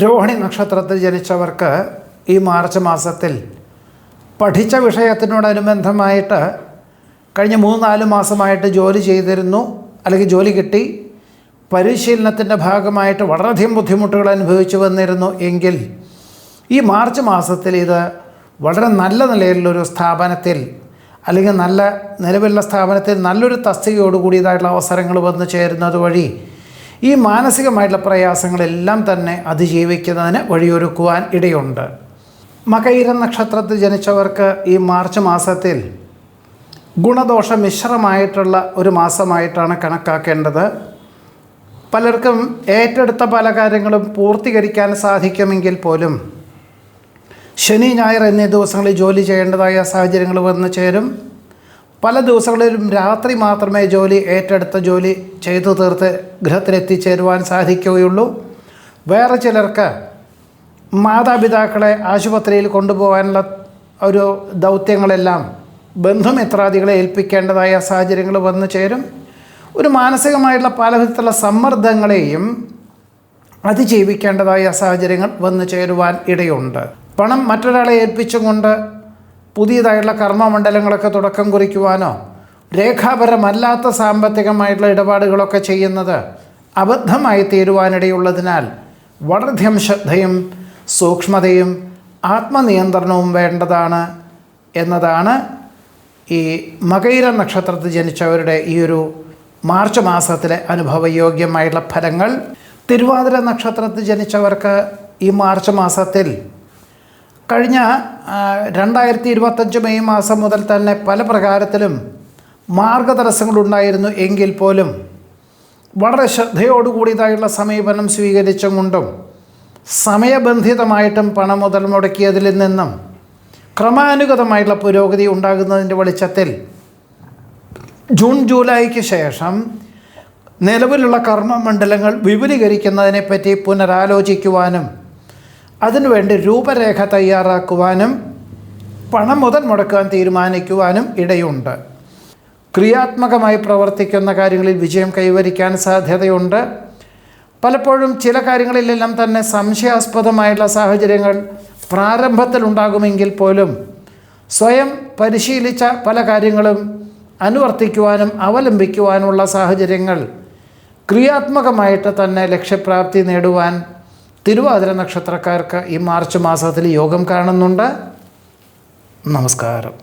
രോഹിണി നക്ഷത്രത്തിൽ ജനിച്ചവർക്ക് ഈ മാർച്ച് മാസത്തിൽ പഠിച്ച വിഷയത്തിനോടനുബന്ധമായിട്ട് കഴിഞ്ഞ 3-4 മാസമായിട്ട് ജോലി ചെയ്തിരുന്നു, അല്ലെങ്കിൽ ജോലി കിട്ടി, പരിശീലനത്തിൻ്റെ ഭാഗമായിട്ട് വളരെയധികം ബുദ്ധിമുട്ടുകൾ അനുഭവിച്ചു വന്നിരുന്നു എങ്കിൽ ഈ മാർച്ച് മാസത്തിൽ ഇത് വളരെ നല്ല നിലയിലുള്ളൊരു സ്ഥാപനത്തിൽ, അല്ലെങ്കിൽ നല്ല നിലവിലുള്ള സ്ഥാപനത്തിൽ നല്ലൊരു തസ്തികയോടുകൂടിയതായിട്ടുള്ള അവസരങ്ങൾ വന്നു ചേരുന്നത് വഴി ഈ മാനസികമായിട്ടുള്ള പ്രയാസങ്ങളെല്ലാം തന്നെ അതിജീവിക്കുന്നതിന് വഴിയൊരുക്കുവാൻ ഇടയുണ്ട്. മകയിര നക്ഷത്രത്തിൽ ജനിച്ചവർക്ക് ഈ മാർച്ച് മാസത്തിൽ ഗുണദോഷ മിശ്രമായിട്ടുള്ള ഒരു മാസമായിട്ടാണ് കണക്കാക്കേണ്ടത്. പലർക്കും ഏറ്റെടുത്ത പല കാര്യങ്ങളും പൂർത്തീകരിക്കാൻ സാധിക്കുമെങ്കിൽ പോലും ശനി, ഞായർ എന്നീ ദിവസങ്ങളിൽ ജോലി ചെയ്യേണ്ടതായ സാഹചര്യങ്ങൾ വന്നു ചേരും. പല ദിവസങ്ങളിലും രാത്രി മാത്രമേ ഏറ്റെടുത്ത ജോലി ചെയ്തു തീർത്ത് ഗൃഹത്തിലെത്തിച്ചേരുവാൻ സാധിക്കുകയുള്ളൂ. വേറെ ചിലർക്ക് മാതാപിതാക്കളെ ആശുപത്രിയിൽ കൊണ്ടുപോകാനുള്ള ഒരു ദൗത്യങ്ങളെല്ലാം ബന്ധുമിത്രാദികളെ ഏൽപ്പിക്കേണ്ടതായ സാഹചര്യങ്ങൾ വന്നു ചേരും. ഒരു മാനസികമായിട്ടുള്ള പലവിധത്തിലുള്ള സമ്മർദ്ദങ്ങളെയും അതിജീവിക്കേണ്ടതായ സാഹചര്യങ്ങൾ വന്നു ചേരുവാൻ ഇടയുണ്ട്. പണം മറ്റൊരാളെ ഏൽപ്പിച്ചുകൊണ്ട് പുതിയതായിട്ടുള്ള കർമ്മമണ്ഡലങ്ങളൊക്കെ തുടക്കം കുറിക്കുവാനോ രേഖാപരമല്ലാത്ത സാമ്പത്തികമായിട്ടുള്ള ഇടപാടുകളൊക്കെ ചെയ്യുന്നത് അബദ്ധമായി തീരുവാനിടയുള്ളതിനാൽ വളരെയധികം ശ്രദ്ധയും സൂക്ഷ്മതയും ആത്മനിയന്ത്രണവും വേണ്ടതാണ് എന്നതാണ് ഈ മകയിര നക്ഷത്രത്തിൽ ജനിച്ചവരുടെ ഈ ഒരു മാർച്ച് മാസത്തിലെ അനുഭവയോഗ്യമായിട്ടുള്ള ഫലങ്ങൾ. തിരുവാതിര നക്ഷത്രത്തിൽ ജനിച്ചവർക്ക് ഈ മാർച്ച് മാസത്തിൽ കഴിഞ്ഞ 2025 മെയ് മാസം മുതൽ തന്നെ പല പ്രകാരത്തിലും മാർഗതടസ്സങ്ങളുണ്ടായിരുന്നു എങ്കിൽ പോലും വളരെ ശ്രദ്ധയോടുകൂടിയതായുള്ള സമീപനം സ്വീകരിച്ചും കൊണ്ടും സമയബന്ധിതമായിട്ടും പണം മുതൽ മുടക്കിയതിൽ നിന്നും ക്രമാനുഗതമായിട്ടുള്ള പുരോഗതി ഉണ്ടാകുന്നതിൻ്റെ വെളിച്ചത്തിൽ ജൂൺ ജൂലൈക്ക് ശേഷം നിലവിലുള്ള കർമ്മമണ്ഡലങ്ങൾ വിപുലീകരിക്കുന്നതിനെപ്പറ്റി പുനരാലോചിക്കുവാനും അതിനുവേണ്ടി രൂപരേഖ തയ്യാറാക്കുവാനും പണം മുതൽ മുടക്കാൻ തീരുമാനിക്കുവാനും ഇടയുണ്ട്. ക്രിയാത്മകമായി പ്രവർത്തിക്കുന്ന കാര്യങ്ങളിൽ വിജയം കൈവരിക്കാൻ സാധ്യതയുണ്ട്. പലപ്പോഴും ചില കാര്യങ്ങളിലെല്ലാം തന്നെ സംശയാസ്പദമായിട്ടുള്ള സാഹചര്യങ്ങൾ പ്രാരംഭത്തിലുണ്ടാകുമെങ്കിൽ പോലും സ്വയം പരിശീലിച്ച പല കാര്യങ്ങളും അനുവർത്തിക്കുവാനും അവലംബിക്കുവാനുമുള്ള സാഹചര്യങ്ങൾ ക്രിയാത്മകമായിട്ട് തന്നെ ലക്ഷ്യപ്രാപ്തി നേടുവാൻ തിരുവാതിര നക്ഷത്രക്കാർക്ക് ഈ മാർച്ച് മാസത്തിൽ യോഗം കാണുന്നുണ്ട്. നമസ്കാരം.